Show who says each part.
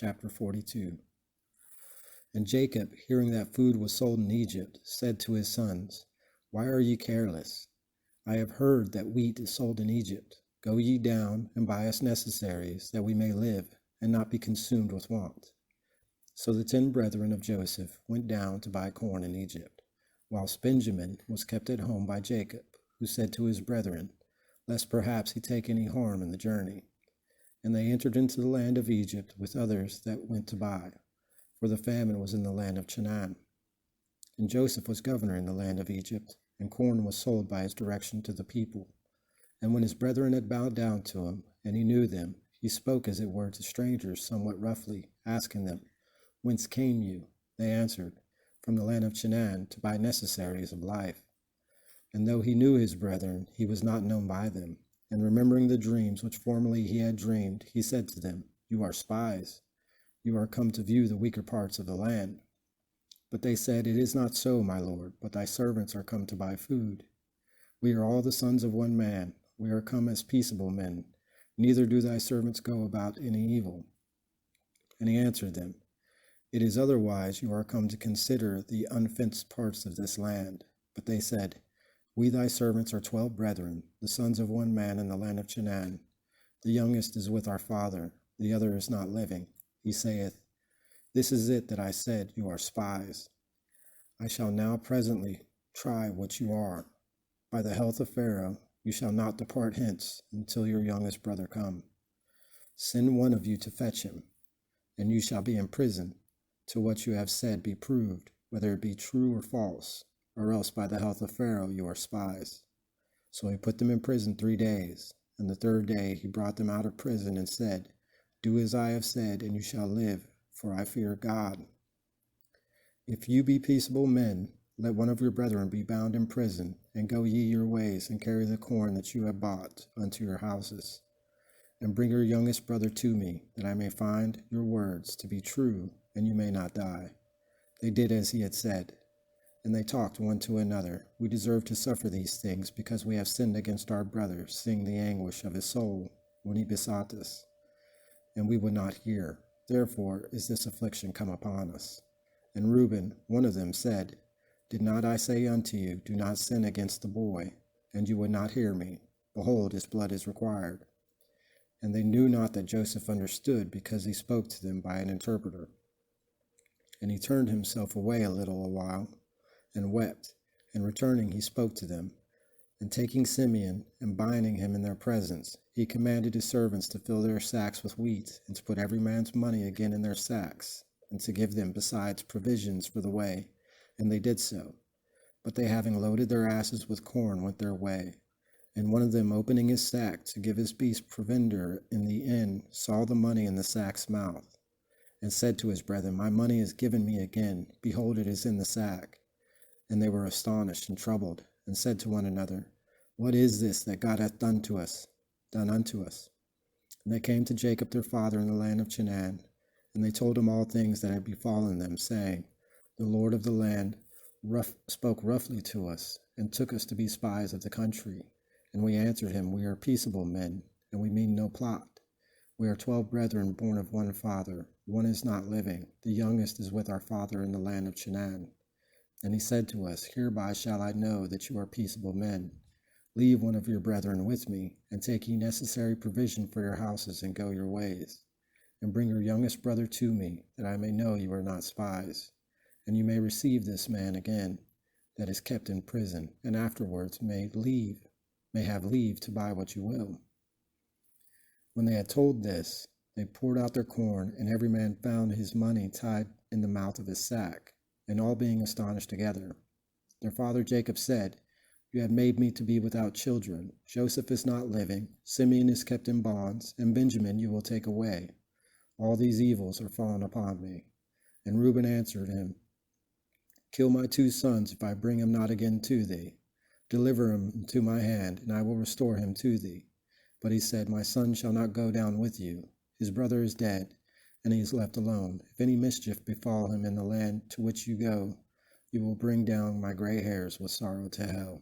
Speaker 1: Chapter 42. And Jacob, hearing that food was sold in Egypt, said to his sons, Why are ye careless? I have heard that wheat is sold in Egypt. Go ye down and buy us necessaries, that we may live, and not be consumed with want. So the 10 brethren of Joseph went down to buy corn in Egypt, whilst Benjamin was kept at home by Jacob, who said to his brethren, Lest perhaps he take any harm in the journey. And they entered into the land of Egypt with others that went to buy, for the famine was in the land of Chanaan. And Joseph was governor in the land of Egypt, and corn was sold by his direction to the people. And when his brethren had bowed down to him, and he knew them, he spoke as it were to strangers somewhat roughly, asking them, Whence came you? They answered, From the land of Chanaan, to buy necessaries of life. And though he knew his brethren, he was not known by them. And remembering the dreams which formerly he had dreamed, he said to them, You are spies. You are come to view the weaker parts of the land. But they said, It is not so, my lord, but thy servants are come to buy food. We are all the sons of one man. We are come as peaceable men. Neither do thy servants go about any evil. And he answered them, It is otherwise. You are come to consider the unfenced parts of this land. But they said, We thy servants are 12 brethren, the sons of one man in the land of Chanaan. The youngest is with our father, the other is not living. He saith, This is it that I said, You are spies. I shall now presently try what you are. By the health of Pharaoh, you shall not depart hence until your youngest brother come. Send one of you to fetch him, and you shall be in prison, till what you have said be proved, whether it be true or false, or else by the health of Pharaoh you are spies. So he put them in prison 3 days, and the 3rd day he brought them out of prison and said, Do as I have said, and you shall live, for I fear God. If you be peaceable men, let one of your brethren be bound in prison, and go ye your ways, and carry the corn that you have bought unto your houses. And bring your youngest brother to me, that I may find your words to be true, and you may not die. They did as he had said. And they talked one to another, We deserve to suffer these things, because we have sinned against our brother, seeing the anguish of his soul when he besought us. And we would not hear. Therefore is this affliction come upon us. And Reuben, one of them, said, Did not I say unto you, Do not sin against the boy? And you would not hear me. Behold, his blood is required. And they knew not that Joseph understood, because he spoke to them by an interpreter. And he turned himself away a while, and wept, and returning he spoke to them. And taking Simeon, and binding him in their presence, he commanded his servants to fill their sacks with wheat, and to put every man's money again in their sacks, and to give them besides provisions for the way. And they did so. But they, having loaded their asses with corn, went their way. And one of them, opening his sack to give his beast provender in the inn, saw the money in the sack's mouth, and said to his brethren, My money is given me again. Behold, it is in the sack. And they were astonished and troubled, and said to one another, What is this that God hath done unto us? And they came to Jacob their father in the land of Chanaan, and they told him all things that had befallen them, saying, The Lord of the land spoke roughly to us, and took us to be spies of the country. And we answered him, We are peaceable men, and we mean no plot. We are 12 brethren born of one father. One is not living. The youngest is with our father in the land of Chanaan. And he said to us, Hereby shall I know that you are peaceable men. Leave one of your brethren with me, and take ye necessary provision for your houses, and go your ways. And bring your youngest brother to me, that I may know you are not spies. And you may receive this man again, that is kept in prison, and afterwards may have leave to buy what you will. When they had told this, they poured out their corn, and every man found his money tied in the mouth of his sack. And all being astonished together, their father Jacob said, You have made me to be without children. Joseph is not living, Simeon is kept in bonds, and Benjamin you will take away. All these evils are fallen upon me. And Reuben answered him, Kill my 2 sons if I bring him not again to thee. Deliver him into my hand, and I will restore him to thee. But he said, My son shall not go down with you. His brother is dead, and he is left alone. If any mischief befall him in the land to which you go, you will bring down my gray hairs with sorrow to hell.